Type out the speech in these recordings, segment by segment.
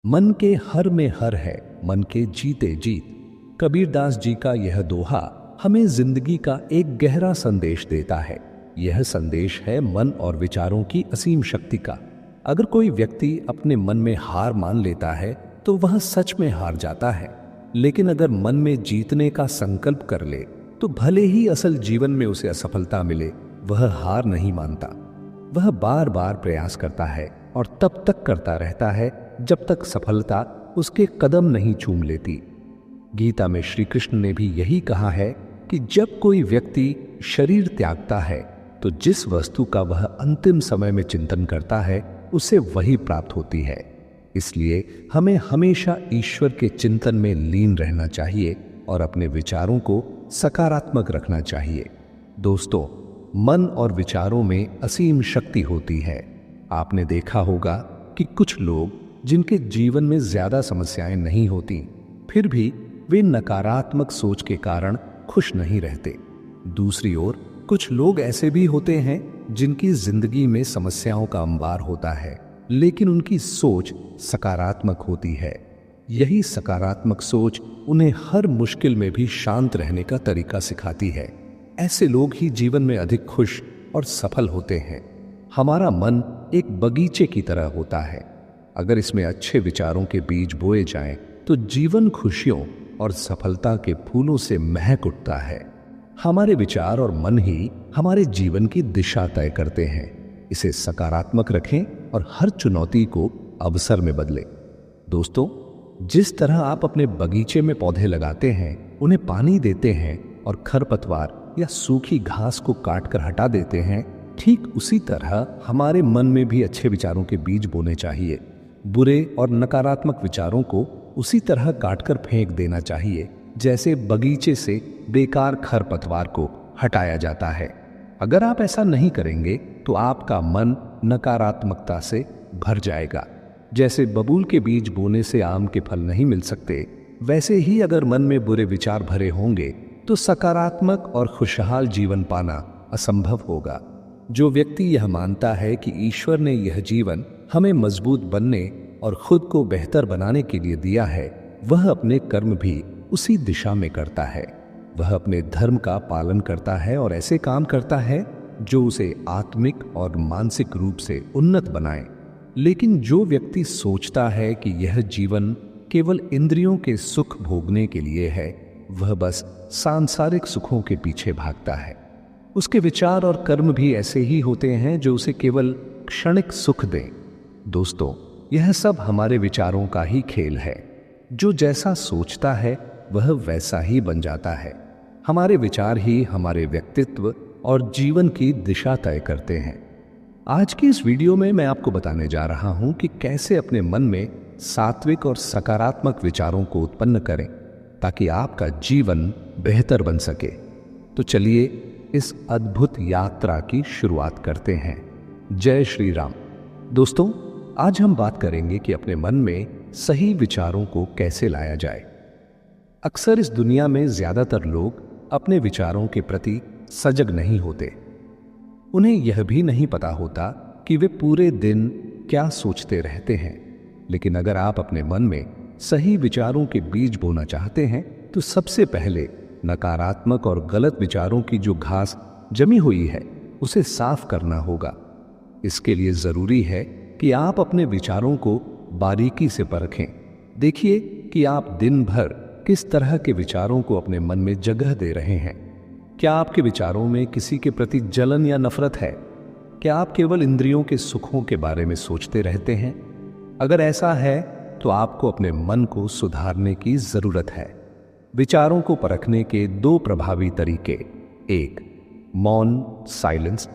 मन के हर में हर है, मन के जीते जीत। कबीरदास जी का यह दोहा हमें जिंदगी का एक गहरा संदेश देता है। यह संदेश है मन और विचारों की असीम शक्ति का। अगर कोई व्यक्ति अपने मन में हार मान लेता है तो वह सच में हार जाता है, लेकिन अगर मन में जीतने का संकल्प कर ले तो भले ही असल जीवन में उसे असफलता मिले, वह हार नहीं मानता। वह बार बार प्रयास करता है और तब तक करता रहता है जब तक सफलता उसके कदम नहीं चूम लेती। गीता में श्री कृष्ण ने भी यही कहा है कि जब कोई व्यक्ति शरीर त्यागता है तो जिस वस्तु का वह अंतिम समय में चिंतन करता है उसे वही प्राप्त होती है। इसलिए हमें हमेशा ईश्वर के चिंतन में लीन रहना चाहिए और अपने विचारों को सकारात्मक रखना चाहिए। दोस्तों, मन और विचारों में असीम शक्ति होती है। आपने देखा होगा कि कुछ लोग जिनके जीवन में ज्यादा समस्याएं नहीं होती, फिर भी वे नकारात्मक सोच के कारण खुश नहीं रहते। दूसरी ओर कुछ लोग ऐसे भी होते हैं जिनकी जिंदगी में समस्याओं का अंबार होता है, लेकिन उनकी सोच सकारात्मक होती है। यही सकारात्मक सोच उन्हें हर मुश्किल में भी शांत रहने का तरीका सिखाती है। ऐसे लोग ही जीवन में अधिक खुश और सफल होते हैं। हमारा मन एक बगीचे की तरह होता है। अगर इसमें अच्छे विचारों के बीज बोए जाएं, तो जीवन खुशियों और सफलता के फूलों से महक उठता है। हमारे विचार और मन ही हमारे जीवन की दिशा तय करते हैं। इसे सकारात्मक रखें और हर चुनौती को अवसर में बदलें। दोस्तों, जिस तरह आप अपने बगीचे में पौधे लगाते हैं, उन्हें पानी देते हैं और खरपतवार या सूखी घास को काटकर हटा देते हैं, ठीक उसी तरह हमारे मन में भी अच्छे विचारों के बीज बोने चाहिए। बुरे और नकारात्मक विचारों को उसी तरह काटकर फेंक देना चाहिए जैसे बगीचे से बेकार खरपतवार को हटाया जाता है। अगर आप ऐसा नहीं करेंगे तो आपका मन नकारात्मकता से भर जाएगा। जैसे बबूल के बीज बोने से आम के फल नहीं मिल सकते, वैसे ही अगर मन में बुरे विचार भरे होंगे तो सकारात्मक और खुशहाल जीवन पाना असंभव होगा। जो व्यक्ति यह मानता है कि ईश्वर ने यह जीवन हमें मजबूत बनने और खुद को बेहतर बनाने के लिए दिया है, वह अपने कर्म भी उसी दिशा में करता है। वह अपने धर्म का पालन करता है और ऐसे काम करता है जो उसे आत्मिक और मानसिक रूप से उन्नत बनाए। लेकिन जो व्यक्ति सोचता है कि यह जीवन केवल इंद्रियों के सुख भोगने के लिए है, वह बस सांसारिक सुखों के पीछे भागता है। उसके विचार और कर्म भी ऐसे ही होते हैं जो उसे केवल क्षणिक सुख दें। दोस्तों, यह सब हमारे विचारों का ही खेल है। जो जैसा सोचता है वह वैसा ही बन जाता है। हमारे विचार ही हमारे व्यक्तित्व और जीवन की दिशा तय करते हैं। आज की इस वीडियो में मैं आपको बताने जा रहा हूं कि कैसे अपने मन में सात्विक और सकारात्मक विचारों को उत्पन्न करें ताकि आपका जीवन बेहतर बन सके। तो चलिए इस अद्भुत यात्रा की शुरुआत करते हैं। जय श्री राम। दोस्तों, आज हम बात करेंगे कि अपने मन में सही विचारों को कैसे लाया जाए। अक्सर इस दुनिया में ज्यादातर लोग अपने विचारों के प्रति सजग नहीं होते। उन्हें यह भी नहीं पता होता कि वे पूरे दिन क्या सोचते रहते हैं। लेकिन अगर आप अपने मन में सही विचारों के बीज बोना चाहते हैं तो सबसे पहले नकारात्मक और गलत विचारों की जो घास जमी हुई है उसे साफ करना होगा। इसके लिए जरूरी है कि आप अपने विचारों को बारीकी से परखें। देखिए कि आप दिन भर किस तरह के विचारों को अपने मन में जगह दे रहे हैं। क्या आपके विचारों में किसी के प्रति जलन या नफरत है? क्या आप केवल इंद्रियों के सुखों के बारे में सोचते रहते हैं? अगर ऐसा है तो आपको अपने मन को सुधारने की जरूरत है। विचारों को परखने के दो प्रभावी तरीके। एक, मौन, साइलेंस।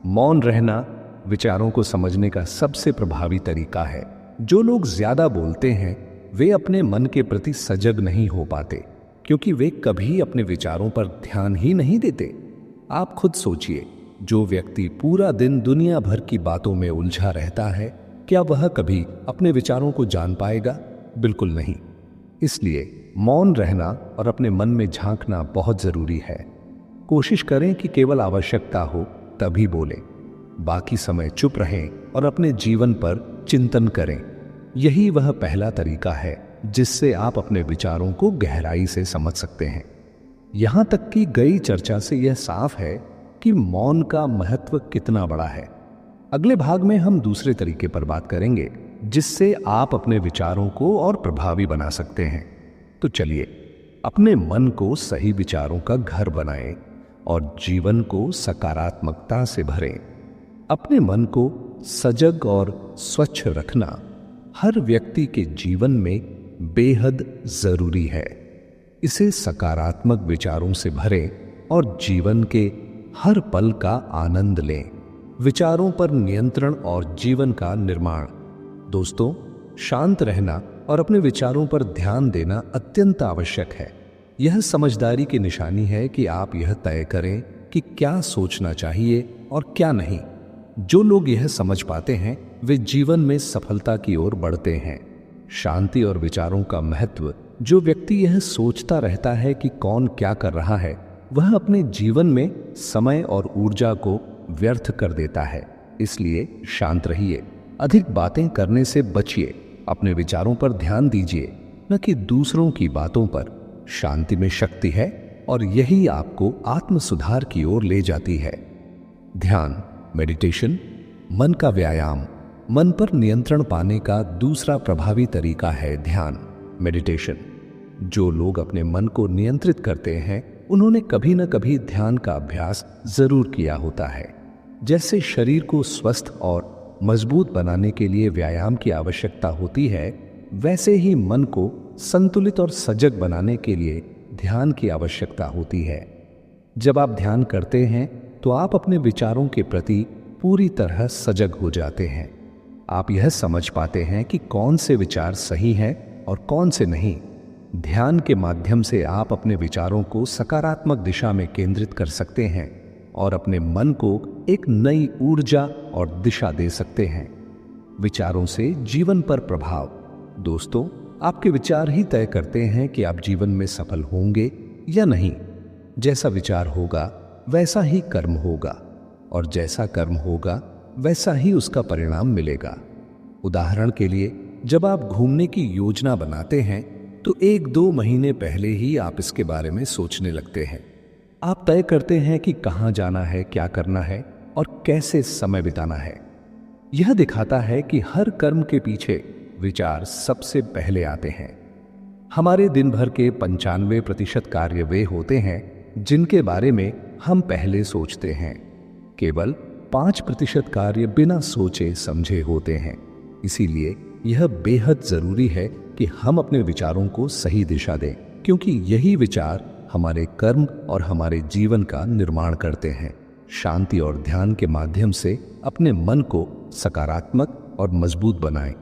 मौन रहना विचारों को समझने का सबसे प्रभावी तरीका है। जो लोग ज्यादा बोलते हैं वे अपने मन के प्रति सजग नहीं हो पाते, क्योंकि वे कभी अपने विचारों पर ध्यान ही नहीं देते। आप खुद सोचिए, जो व्यक्ति पूरा दिन दुनिया भर की बातों में उलझा रहता है, क्या वह कभी अपने विचारों को जान पाएगा? बिल्कुल नहीं। इसलिए मौन रहना और अपने मन में झांकना बहुत जरूरी है। कोशिश करें कि केवल आवश्यकता हो तभी बोलें। बाकी समय चुप रहें और अपने जीवन पर चिंतन करें। यही वह पहला तरीका है जिससे आप अपने विचारों को गहराई से समझ सकते हैं। यहां तक की गई चर्चा से यह साफ है कि मौन का महत्व कितना बड़ा है। अगले भाग में हम दूसरे तरीके पर बात करेंगे जिससे आप अपने विचारों को और प्रभावी बना सकते हैं। तो चलिए अपने मन को सही विचारों का घर बनाएं और जीवन को सकारात्मकता से भरें। अपने मन को सजग और स्वच्छ रखना हर व्यक्ति के जीवन में बेहद जरूरी है। इसे सकारात्मक विचारों से भरें और जीवन के हर पल का आनंद लें। विचारों पर नियंत्रण और जीवन का निर्माण। दोस्तों, शांत रहना और अपने विचारों पर ध्यान देना अत्यंत आवश्यक है। यह समझदारी की निशानी है कि आप यह तय करें कि क्या सोचना चाहिए और क्या नहीं। जो लोग यह समझ पाते हैं वे जीवन में सफलता की ओर बढ़ते हैं। शांति और विचारों का महत्व। जो व्यक्ति यह सोचता रहता है कि कौन क्या कर रहा है, वह अपने जीवन में समय और ऊर्जा को व्यर्थ कर देता है। इसलिए शांत रहिए, अधिक बातें करने से बचिए, अपने विचारों पर ध्यान दीजिए, न कि दूसरों की बातों पर। शांति में शक्ति है और यही आपको आत्म सुधार की ओर ले जाती है। ध्यान, मेडिटेशन, मन का व्यायाम। मन पर नियंत्रण पाने का दूसरा प्रभावी तरीका है ध्यान, मेडिटेशन। जो लोग अपने मन को नियंत्रित करते हैं उन्होंने कभी न कभी ध्यान का अभ्यास जरूर किया होता है। जैसे शरीर को स्वस्थ और मजबूत बनाने के लिए व्यायाम की आवश्यकता होती है, वैसे ही मन को संतुलित और सजग बनाने के लिए ध्यान की आवश्यकता होती है। जब आप ध्यान करते हैं तो आप अपने विचारों के प्रति पूरी तरह सजग हो जाते हैं। आप यह समझ पाते हैं कि कौन से विचार सही हैं और कौन से नहीं। ध्यान के माध्यम से आप अपने विचारों को सकारात्मक दिशा में केंद्रित कर सकते हैं और अपने मन को एक नई ऊर्जा और दिशा दे सकते हैं। विचारों से जीवन पर प्रभाव। दोस्तों, आपके विचार ही तय करते हैं कि आप जीवन में सफल होंगे या नहीं। जैसा विचार होगा वैसा ही कर्म होगा और जैसा कर्म होगा वैसा ही उसका परिणाम मिलेगा। उदाहरण के लिए, जब आप घूमने की योजना बनाते हैं तो 1-2 महीने पहले ही आप इसके बारे में सोचने लगते हैं। आप तय करते हैं कि कहां जाना है, क्या करना है और कैसे समय बिताना है। यह दिखाता है कि हर कर्म के पीछे विचार सबसे पहले आते हैं। हमारे दिन भर के 95% कार्य वे होते हैं जिनके बारे में हम पहले सोचते हैं। केवल 5% कार्य बिना सोचे समझे होते हैं। इसीलिए यह बेहद जरूरी है कि हम अपने विचारों को सही दिशा दें, क्योंकि यही विचार हमारे कर्म और हमारे जीवन का निर्माण करते हैं। शांति और ध्यान के माध्यम से अपने मन को सकारात्मक और मजबूत बनाएं।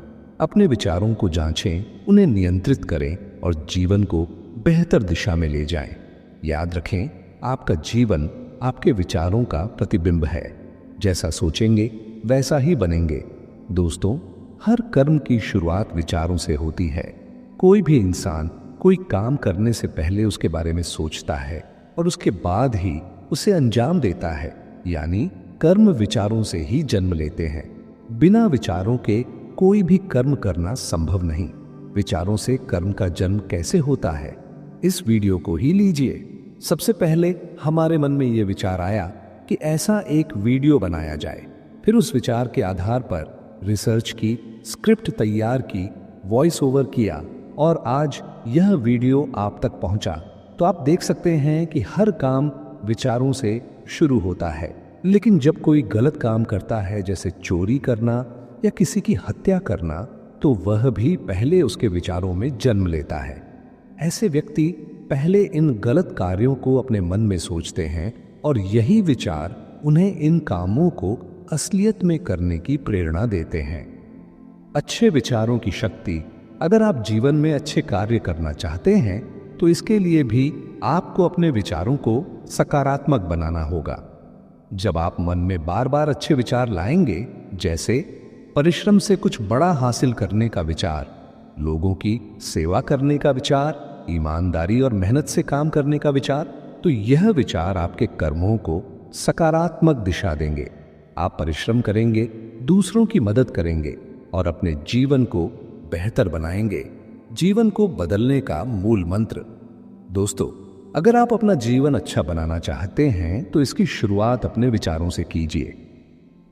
अपने विचारों को जांचें, उन्हें नियंत्रित करें और जीवन को बेहतर दिशा में ले जाएं। याद रखें, आपका जीवन आपके विचारों का प्रतिबिंब है। जैसा सोचेंगे वैसा ही बनेंगे। दोस्तों, हर कर्म की शुरुआत विचारों से होती है। कोई भी इंसान कोई काम करने से पहले उसके बारे में सोचता है और उसके बाद ही उसे अंजाम देता है। यानी कर्म विचारों से ही जन्म लेते हैं। बिना विचारों के कोई भी कर्म करना संभव नहीं। विचारों से कर्म का जन्म कैसे होता है, इस वीडियो को ही लीजिए। सबसे पहले हमारे मन में यह विचार आया कि ऐसा एक वीडियो बनाया जाए। फिर उस विचार के आधार पर रिसर्च की, स्क्रिप्ट तैयार की, वॉइस ओवर किया और आज यह वीडियो आप तक पहुंचा। तो आप देख सकते हैं कि हर काम विचारों से शुरू होता है। लेकिन जब कोई गलत काम करता है, जैसे चोरी करना या किसी की हत्या करना, तो वह भी पहले उसके विचारों में जन्म लेता है। ऐसे व्यक्ति पहले इन गलत कार्यों को अपने मन में सोचते हैं और यही विचार उन्हें इन कामों को असलियत में करने की प्रेरणा देते हैं। अच्छे विचारों की शक्ति। अगर आप जीवन में अच्छे कार्य करना चाहते हैं तो इसके लिए भी आपको अपने विचारों को सकारात्मक बनाना होगा। जब आप मन में बार बार अच्छे विचार लाएंगे, जैसे परिश्रम से कुछ बड़ा हासिल करने का विचार, लोगों की सेवा करने का विचार, ईमानदारी और मेहनत से काम करने का विचार, तो यह विचार आपके कर्मों को सकारात्मक दिशा देंगे। आप परिश्रम करेंगे, दूसरों की मदद करेंगे और अपने जीवन को बेहतर बनाएंगे, जीवन को बदलने का मूल मंत्र। दोस्तों, अगर आप अपना जीवन अच्छा बनाना चाहते हैं तो इसकी शुरुआत अपने विचारों से कीजिए।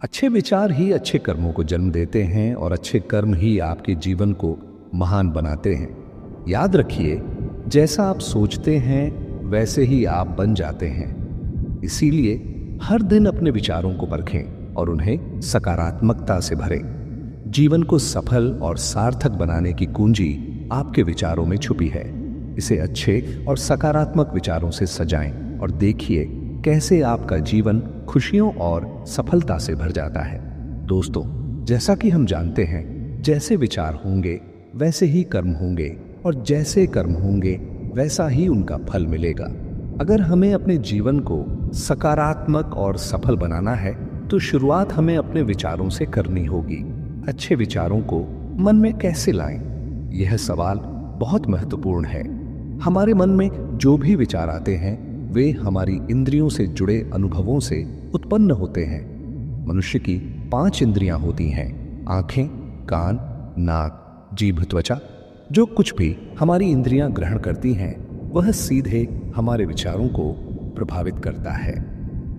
अच्छे विचार ही अच्छे कर्मों को जन्म देते हैं और अच्छे कर्म ही आपके जीवन को महान बनाते हैं। याद रखिए, जैसा आप सोचते हैं वैसे ही आप बन जाते हैं। इसीलिए हर दिन अपने विचारों को परखें और उन्हें सकारात्मकता से भरें। जीवन को सफल और सार्थक बनाने की कुंजी आपके विचारों में छुपी है। इसे अच्छे और सकारात्मक विचारों से सजाएं और देखिए कैसे आपका जीवन खुशियों और सफलता से भर जाता है। दोस्तों, जैसा कि हम जानते हैं, जैसे विचार होंगे वैसे ही कर्म होंगे और जैसे कर्म होंगे वैसा ही उनका फल मिलेगा। अगर हमें अपने जीवन को सकारात्मक और सफल बनाना है तो शुरुआत हमें अपने विचारों से करनी होगी। अच्छे विचारों को मन में कैसे लाएं? यह सवाल बहुत महत्वपूर्ण है। हमारे मन में जो भी विचार आते हैं वे हमारी इंद्रियों से जुड़े अनुभवों से उत्पन्न होते हैं। मनुष्य की 5 इंद्रियां होती हैं: आंखें, कान, नाक, जीभ, त्वचा। जो कुछ भी हमारी इंद्रियां ग्रहण करती हैं वह सीधे हमारे विचारों को प्रभावित करता है।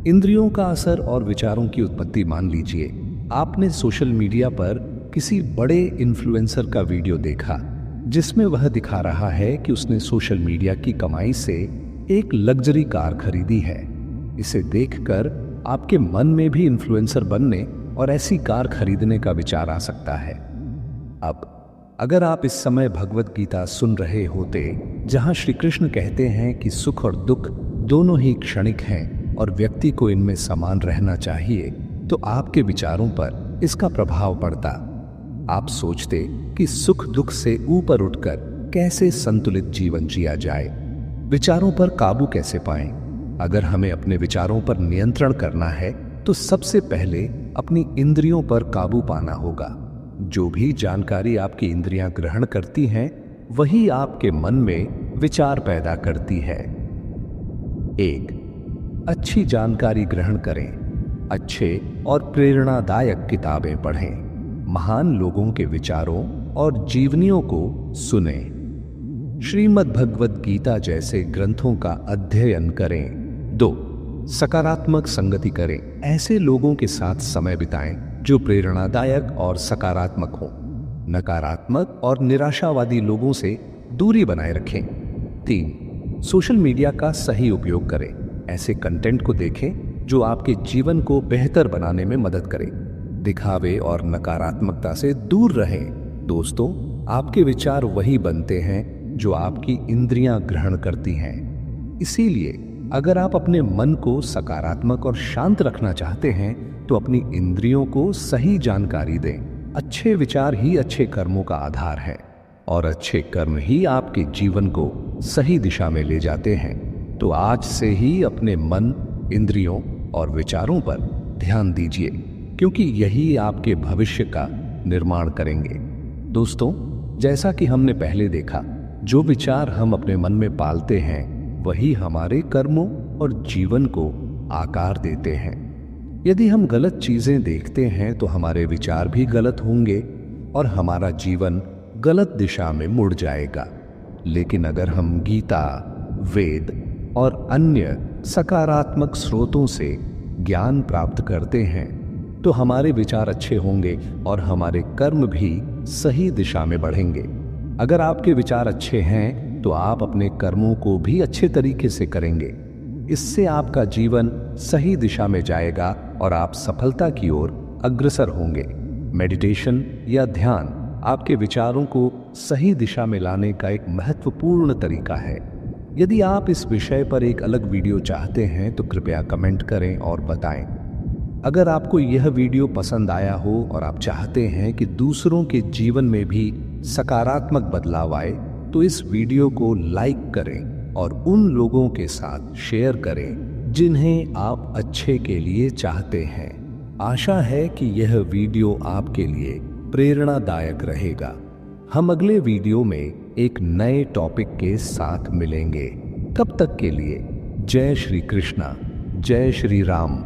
इंद्रियों का असर और विचारों की उत्पत्ति मान लीजिए, आपने सोशल मीडिया पर किसी बड़े इन्फ्लुएंसर का वीडियो देखा जिसमें वह दिखा रहा है कि उसने सोशल मीडिया की कमाई से एक लग्जरी कार खरीदी है। इसे देखकर आपके मन में भी इन्फ्लुएंसर बनने और ऐसी कार खरीदने का विचार आ सकता है। अब अगर आप इस समय भगवत गीता सुन रहे होते जहां श्री कृष्ण कहते हैं कि सुख और दुख दोनों ही क्षणिक हैं और व्यक्ति को इनमें समान रहना चाहिए, तो आपके विचारों पर इसका प्रभाव पड़ता। आप सोचते कि सुख दुख से ऊपर उठकर कैसे संतुलित जीवन जिया जाए, विचारों पर काबू कैसे पाएं। अगर हमें अपने विचारों पर नियंत्रण करना है तो सबसे पहले अपनी इंद्रियों पर काबू पाना होगा। जो भी जानकारी आपकी इंद्रियां ग्रहण करती हैं वही आपके मन में विचार पैदा करती है। 1. अच्छी जानकारी ग्रहण करें। अच्छे और प्रेरणादायक किताबें पढ़ें। महान लोगों के विचारों और जीवनियों को सुनें। श्रीमद् भगवत गीता जैसे ग्रंथों का अध्ययन करें। 2. सकारात्मक संगति करें। ऐसे लोगों के साथ समय बिताएं जो प्रेरणादायक और सकारात्मक हों। नकारात्मक और निराशावादी लोगों से दूरी बनाए रखें। 3. सोशल मीडिया का सही उपयोग करें। ऐसे कंटेंट को देखें जो आपके जीवन को बेहतर बनाने में मदद करे। दिखावे और नकारात्मकता से दूर रहें। दोस्तों, आपके विचार वही बनते हैं जो आपकी इंद्रियां ग्रहण करती हैं। इसीलिए अगर आप अपने मन को सकारात्मक और शांत रखना चाहते हैं तो अपनी इंद्रियों को सही जानकारी दें। अच्छे विचार ही अच्छे कर्मों का आधार है और अच्छे कर्म ही आपके जीवन को सही दिशा में ले जाते हैं। तो आज से ही अपने मन, इंद्रियों और विचारों पर ध्यान दीजिए, क्योंकि यही आपके भविष्य का निर्माण करेंगे। दोस्तों, जैसा कि हमने पहले देखा, जो विचार हम अपने मन में पालते हैं वही हमारे कर्मों और जीवन को आकार देते हैं। यदि हम गलत चीजें देखते हैं तो हमारे विचार भी गलत होंगे और हमारा जीवन गलत दिशा में मुड़ जाएगा। लेकिन अगर हम गीता, वेद और अन्य सकारात्मक स्रोतों से ज्ञान प्राप्त करते हैं तो हमारे विचार अच्छे होंगे और हमारे कर्म भी सही दिशा में बढ़ेंगे। अगर आपके विचार अच्छे हैं तो आप अपने कर्मों को भी अच्छे तरीके से करेंगे। इससे आपका जीवन सही दिशा में जाएगा और आप सफलता की ओर अग्रसर होंगे। मेडिटेशन या ध्यान आपके विचारों को सही दिशा में लाने का एक महत्वपूर्ण तरीका है। यदि आप इस विषय पर एक अलग वीडियो चाहते हैं तो कृपया कमेंट करें और बताएं। अगर आपको यह वीडियो पसंद आया हो और आप चाहते हैं कि दूसरों के जीवन में भी सकारात्मक बदलाव आए तो इस वीडियो को लाइक करें और उन लोगों के साथ शेयर करें जिन्हें आप अच्छे के लिए चाहते हैं। आशा है कि यह वीडियो आपके लिए प्रेरणादायक रहेगा। हम अगले वीडियो में एक नए टॉपिक के साथ मिलेंगे। तब तक के लिए जय श्री कृष्णा, जय श्री राम।